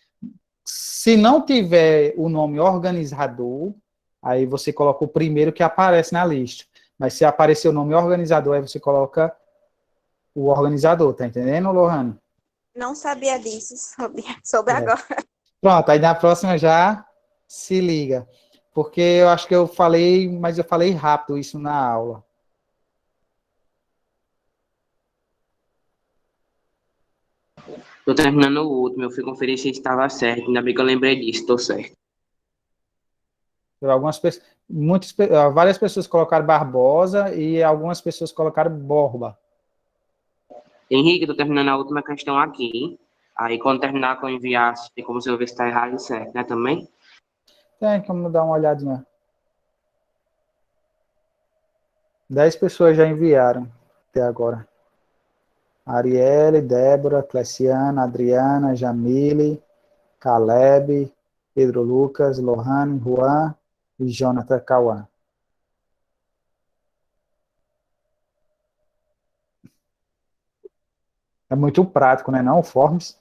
se não tiver o nome organizador, aí você coloca o primeiro que aparece na lista. Mas se aparecer o nome organizador, aí você coloca o organizador, tá entendendo, Lohane? Não sabia disso, soube É. agora. Pronto, aí na próxima já se liga. Porque eu acho que eu falei, mas eu falei rápido isso na aula. Tô terminando o último, eu fui conferir se estava certo. Ainda bem que eu lembrei disso, tô certo. Algumas pessoas, várias pessoas colocaram Barbosa e algumas pessoas colocaram Borba. Henrique, tô terminando a última questão aqui. Aí quando terminar com eu enviar, tem como você ver se tá errado e certo, né, também? Tem como dar uma olhadinha. 10 pessoas já enviaram até agora. Arielle, Débora, Cleciana, Adriana, Jamile, Caleb, Pedro Lucas, Lohane, Juan e Jonathan Cauã. É muito prático, né, não, o Forms?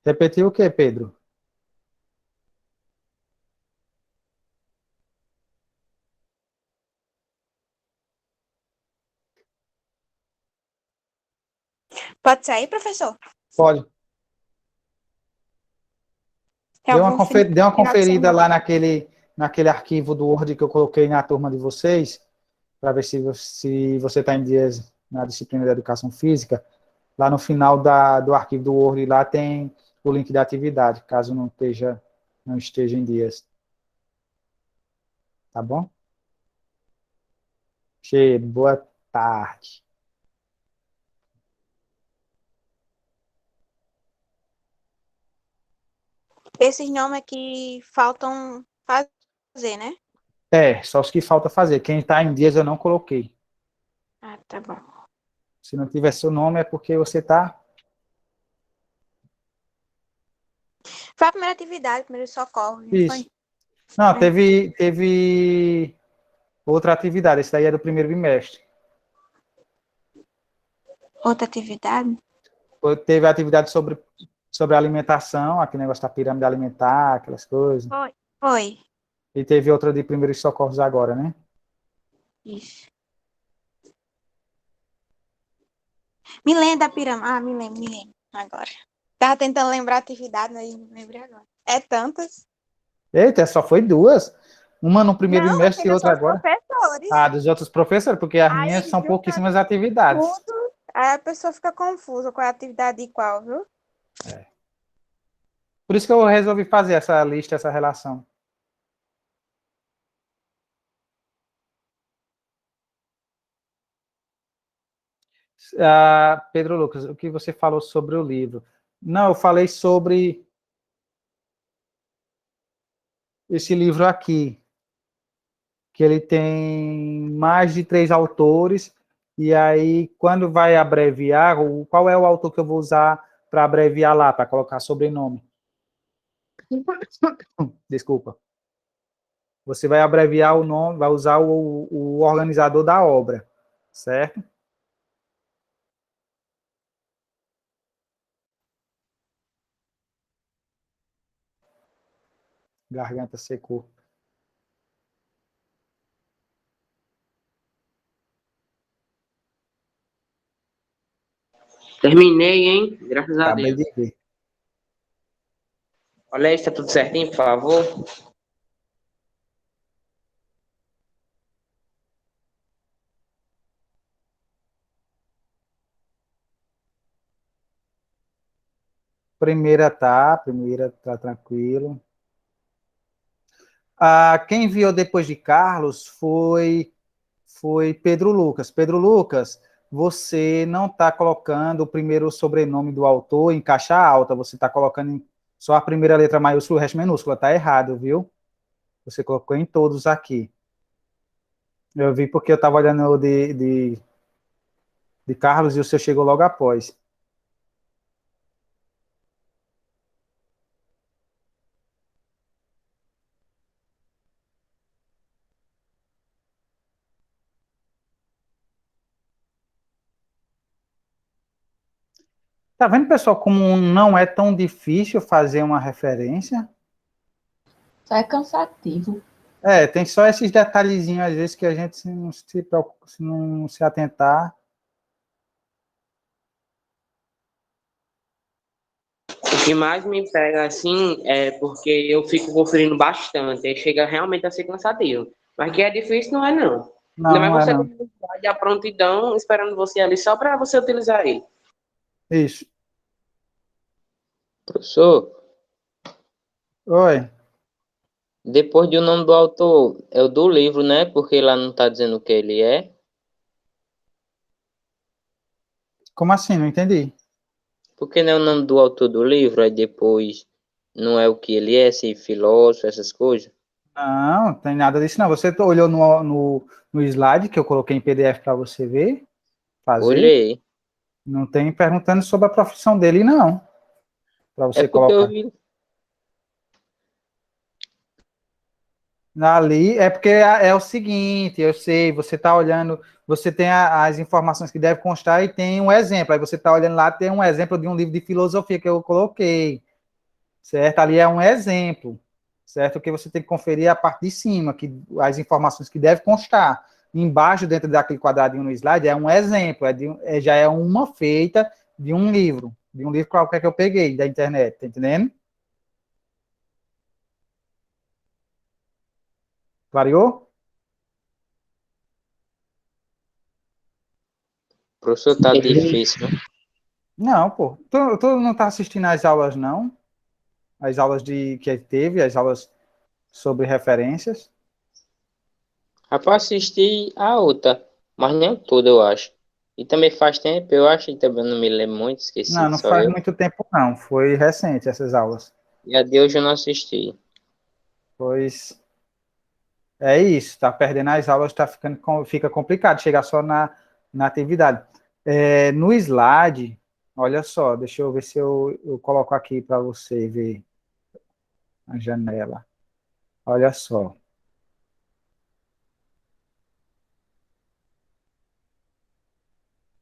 Repetiu o quê, Pedro? Pode sair, professor? Pode. Tem Dê uma, algum dê uma final de conferida lá semana? naquele arquivo do Word que eu coloquei na turma de vocês, para ver se você está em dias na disciplina de Educação Física. Lá no final do arquivo do Word, lá tem o link da atividade, caso não esteja em dias. Tá bom? Cheiro, boa tarde. Esses nomes aqui faltam fazer, né? É, só os que falta fazer. Quem está em dias eu não coloquei. Ah, tá bom. Se não tiver seu nome é porque você está... Foi a primeira atividade, primeiro socorro, não Isso. foi? Não, É. teve outra atividade. Esse daí é do primeiro bimestre. Outra atividade? Teve atividade sobre alimentação, aquele negócio da pirâmide alimentar, aquelas coisas. Foi. Foi. E teve outra de primeiros socorros agora, né? Isso. Me lembro da pirâmide. Ah, me lembro agora. Tava tentando lembrar a atividade, mas não lembrei agora. É tantas. Eita, só foi 2. Uma no primeiro Não, bimestre e ainda outra são os agora. professores. Ah, dos outros professores, porque as minhas Aí são junta pouquíssimas atividades. tudo, aí a pessoa fica confusa com a atividade de qual, viu? Por isso que eu resolvi fazer essa lista, essa relação. Ah, Pedro Lucas, o que você falou sobre o livro? Não, eu falei sobre esse livro aqui, que ele tem mais de 3 autores, e aí, quando vai abreviar, qual é o autor que eu vou usar para abreviar lá, para colocar sobrenome? Desculpa. Você vai abreviar o nome, vai usar o organizador da obra, certo? Garganta secou. Terminei, hein? Graças a Acabei Deus. de ver. Olha aí se tá tudo certinho, por favor. Primeira tá tranquilo. Ah, quem enviou depois de Carlos foi Pedro Lucas. Pedro Lucas, você não está colocando o primeiro sobrenome do autor em caixa alta, você está colocando só a primeira letra maiúscula e o resto minúscula. Está errado, viu? Você colocou em todos aqui. Eu vi porque eu estava olhando o de Carlos e o seu chegou logo após. Tá vendo, pessoal, como não é tão difícil fazer uma referência? Só é cansativo. Tem só esses detalhezinhos, às vezes, que a gente se não se, preocupa, se não se atentar. O que mais me pega assim é porque eu fico conferindo bastante, aí chega realmente a ser cansativo. Mas que é difícil, não é não. Não, Ainda não mais é você não. a prontidão esperando você ali só para você utilizar ele. Isso. Professor, Oi. depois de o nome do autor, é o do livro, né? Porque lá não está dizendo o que ele é. Como assim? Não entendi. Porque não é o nome do autor do livro, aí depois não é o que ele é, se filósofo, essas coisas. Não, tem nada disso não. Você olhou no slide que eu coloquei em PDF para você ver, fazer? Olhei. Não tem perguntando sobre a profissão dele, não. Para É você porque eu colocar. vi. Ali é porque é o seguinte, eu sei, você está olhando, você tem as informações que devem constar e tem um exemplo. Aí você está olhando lá, tem um exemplo de um livro de filosofia que eu coloquei, certo? Ali é um exemplo, certo? Que você tem que conferir a parte de cima, que as informações que devem constar. Embaixo, dentro daquele quadradinho no slide, é um exemplo, já é uma feita de um livro qualquer que eu peguei da internet, tá entendendo? Clareou? Professor, tá difícil, né? Não, pô. Tu não tá assistindo às aulas, não? As aulas que teve, as aulas sobre referências? Rapaz, assisti a outra, mas nem toda, eu acho. E também faz tempo, eu acho, e também não me lembro muito, Não, esqueci, não só faz eu. muito tempo, não. Foi recente essas aulas. E a de hoje eu não assisti. Pois é isso, tá perdendo as aulas, fica complicado chegar só na atividade. No slide, olha só, deixa eu ver se eu coloco aqui para você ver a janela. Olha só.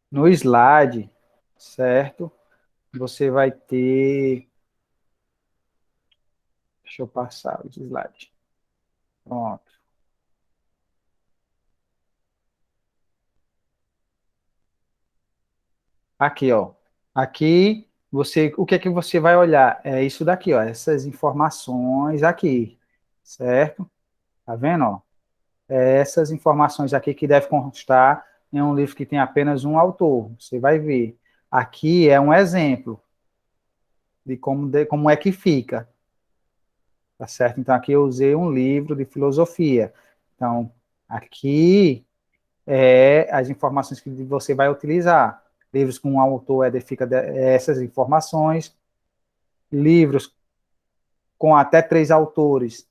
No slide, certo? Você vai ter. Deixa eu passar os slides. Pronto. Aqui, ó. Aqui, o que é que você vai olhar? É isso daqui, ó. Essas informações aqui, certo? Tá vendo, ó? Essas informações aqui que deve constar em um livro que tem apenas um autor. Você vai ver. Aqui é um exemplo de como é que fica. Tá certo? Então, aqui eu usei um livro de filosofia. Então, aqui as informações que você vai utilizar. Livros com um autor essas informações. Livros com até 3 autores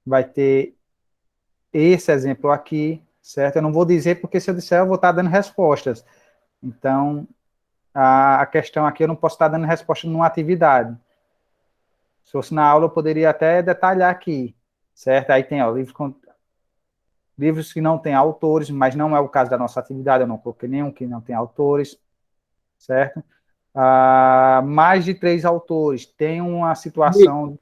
vai ter esse exemplo aqui, certo? Eu não vou dizer porque se eu disser eu vou estar dando respostas. Então, a questão aqui eu não posso estar dando resposta numa atividade. Se fosse na aula eu poderia até detalhar aqui, certo? Aí tem, ó, livros que não têm autores, mas não é o caso da nossa atividade, eu não coloquei nenhum que não tem autores, certo? Mais de 3 autores, tem uma situação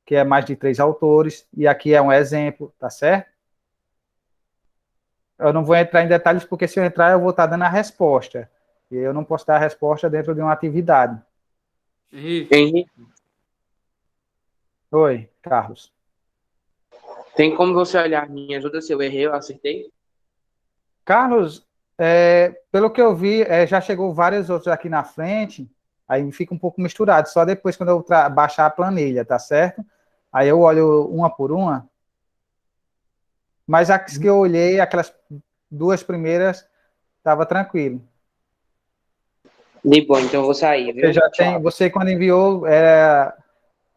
que é mais de 3 autores, e aqui é um exemplo, tá certo? Eu não vou entrar em detalhes, porque se eu entrar, eu vou estar dando a resposta, e eu não posso dar a resposta dentro de uma atividade. Henrique, Oi, Carlos. tem como você olhar minhas outras se eu errei, eu acertei? Carlos, pelo que eu vi, já chegou vários outros aqui na frente, aí fica um pouco misturado, só depois quando eu baixar a planilha, tá certo? Aí eu olho uma por uma, mas as que eu olhei, aquelas 2 primeiras, estava tranquilo. De boa, então eu vou sair, viu? Você quando enviou,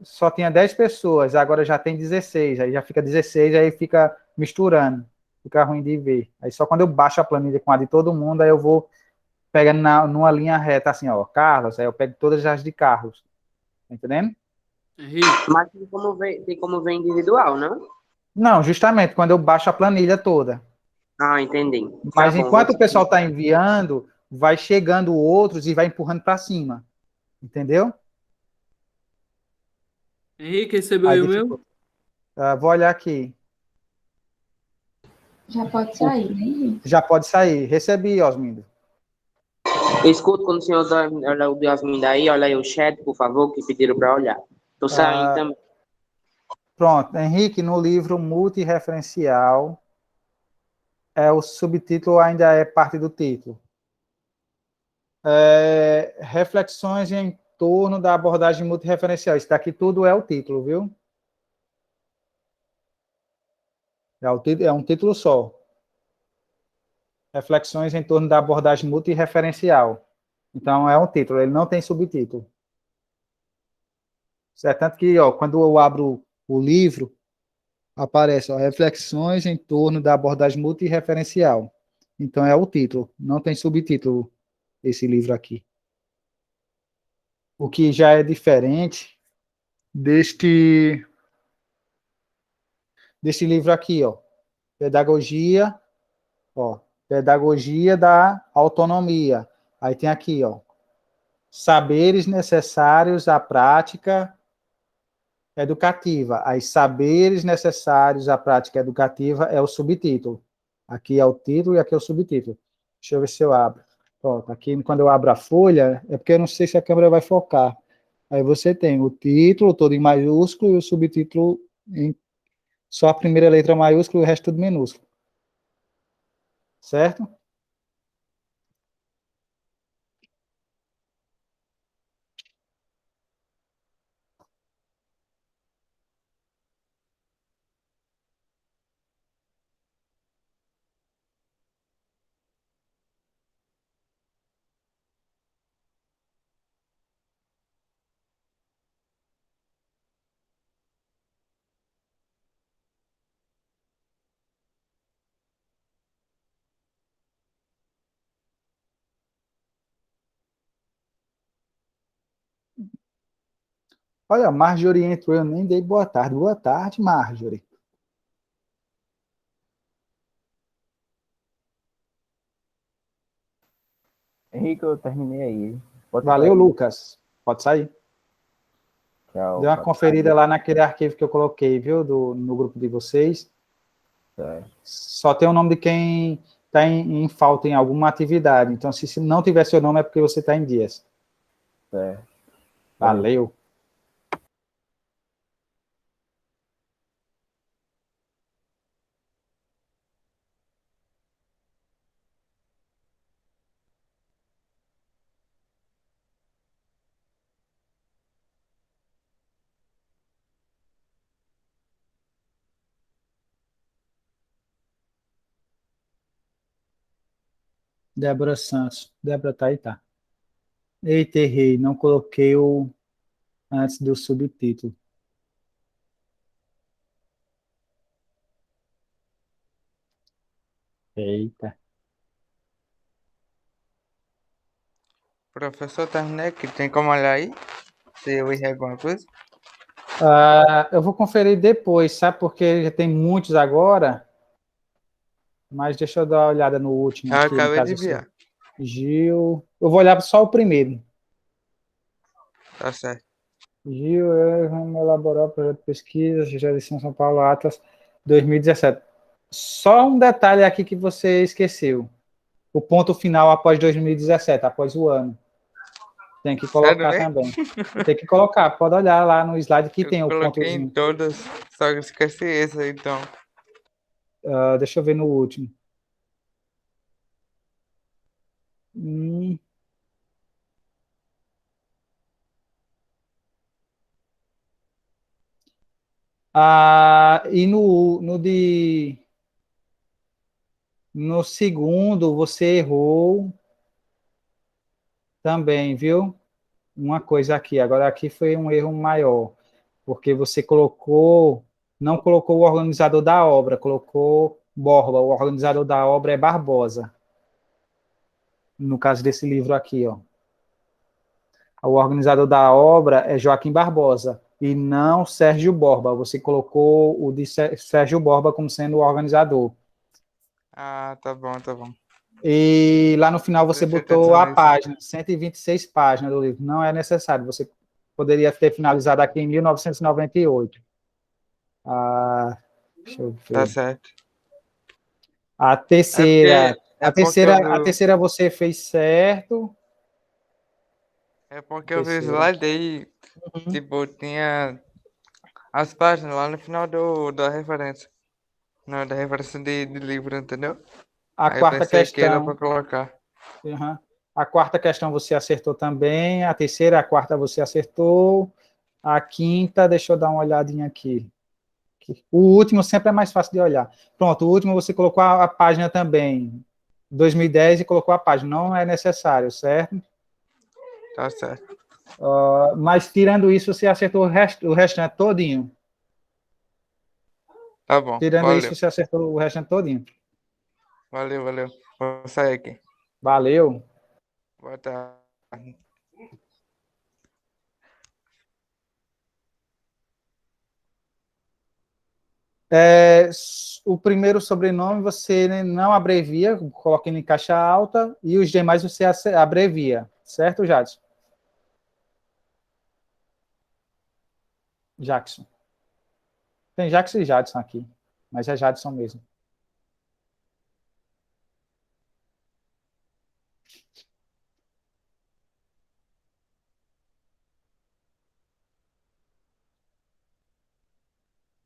só tinha 10 pessoas, agora já tem 16, aí já fica 16, aí fica misturando, fica ruim de ver. Aí só quando eu baixo a planilha com a de todo mundo, aí eu vou pegando numa linha reta, assim, ó, Carlos, aí eu pego todas as de Carlos, tá entendendo? Mas tem como ver individual, não? Não, justamente, quando eu baixo a planilha toda. Ah, entendi. Mas Tá bom, enquanto o pessoal está enviando, vai chegando outros e vai empurrando para cima. Entendeu? Henrique, recebeu Aí aí o meu? dificulta. Vou olhar aqui. Já pode sair, né, Henrique? Já pode sair. Recebi, Osmindo. Escuta, quando o senhor olha o Yasmin daí, olha aí o chat, por favor, que pediram para olhar. Tô saindo também. Pronto. Henrique, no livro multireferencial, o subtítulo ainda é parte do título. Reflexões em torno da abordagem multireferencial. Isso daqui tudo é o título, viu? É um título só. Reflexões em torno da abordagem multireferencial. Então, é um título, ele não tem subtítulo. Tanto que, ó, quando eu abro o livro, aparece, ó, reflexões em torno da abordagem multireferencial. Então, é o título, não tem subtítulo esse livro aqui. O que já é diferente deste livro aqui, ó, Pedagogia da Autonomia. Aí tem aqui, ó, saberes necessários à prática educativa. Aí, saberes necessários à prática educativa é o subtítulo. Aqui é o título e aqui é o subtítulo. Deixa eu ver se eu abro. Pronto, aqui quando eu abro a folha, é porque eu não sei se a câmera vai focar. Aí você tem o título todo em maiúsculo e o subtítulo em só a primeira letra maiúscula e o resto tudo minúsculo. Certo? Olha, Marjorie entrou, eu nem dei boa tarde. Boa tarde, Marjorie. Henrique, eu terminei aí. Pode Valeu, sair. Lucas. Pode sair. Tchau. Dê uma conferida lá naquele arquivo que eu coloquei, viu, no grupo de vocês. Só tem o nome de quem está em falta em alguma atividade. Então, se não tiver seu nome, é porque você está em dias. Valeu. Débora Santos. Débora tá aí, tá. Eita, errei. Não coloquei o antes do subtítulo. Eita. Professor, terminei aqui. Tem como olhar aí? Se eu errei alguma coisa? Eu vou conferir depois, sabe? Porque já tem muitos agora. Mas deixa eu dar uma olhada no último. Eu Aqui, no acabei caso, de ver. Gil. Eu vou olhar só o primeiro. Tá certo. Gil, vamos elaborar o projeto de pesquisa, Geração São Paulo Atlas 2017. Só um detalhe aqui que você esqueceu. O ponto final após 2017, após o ano. Tem que colocar também. Tem que colocar, pode olhar lá no slide que tem o Coloquei pontozinho. em todas, só que eu esqueci esse aí, então. Deixa eu ver no último. Hum. E no segundo, você errou também, viu? Uma coisa aqui. Agora, aqui foi um erro maior, porque você não colocou o organizador da obra, colocou Borba. O organizador da obra é Barbosa. No caso desse livro aqui, ó. O organizador da obra é Joaquim Barbosa, e não Sérgio Borba. Você colocou o de Sérgio Borba como sendo o organizador. Ah, tá bom, tá bom. E lá no final você Preste botou atenção a nisso. página, 126 páginas do livro. Não é necessário, você poderia ter finalizado aqui em 1998. Ah, deixa eu Tá ver. certo. A É terceira, porque, é porque eu a do, terceira você fez certo. é porque eu Terceira. visualizei, tipo, tinha as páginas lá no final da referência. Não, da referência de livro, entendeu? A Aí eu quarta pensei que era pra questão, colocar. uhum. A quarta questão você acertou também. A terceira, a quarta você acertou. A quinta, deixa eu dar uma olhadinha aqui. O último sempre é mais fácil de olhar. Pronto, o último você colocou a página também. 2010 e colocou a página. Não é necessário, certo? Tá certo. Mas tirando isso, você acertou o restante todinho. Tá bom, Tirando isso, valeu. você acertou o restante todinho. Valeu, valeu. Vou sair aqui. Valeu. Boa tarde. O primeiro sobrenome você não abrevia, coloca ele em caixa alta, e os demais você abrevia, certo, Jadson? Jackson. Tem Jackson e Jadson aqui, mas é Jadson mesmo.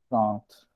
Pronto.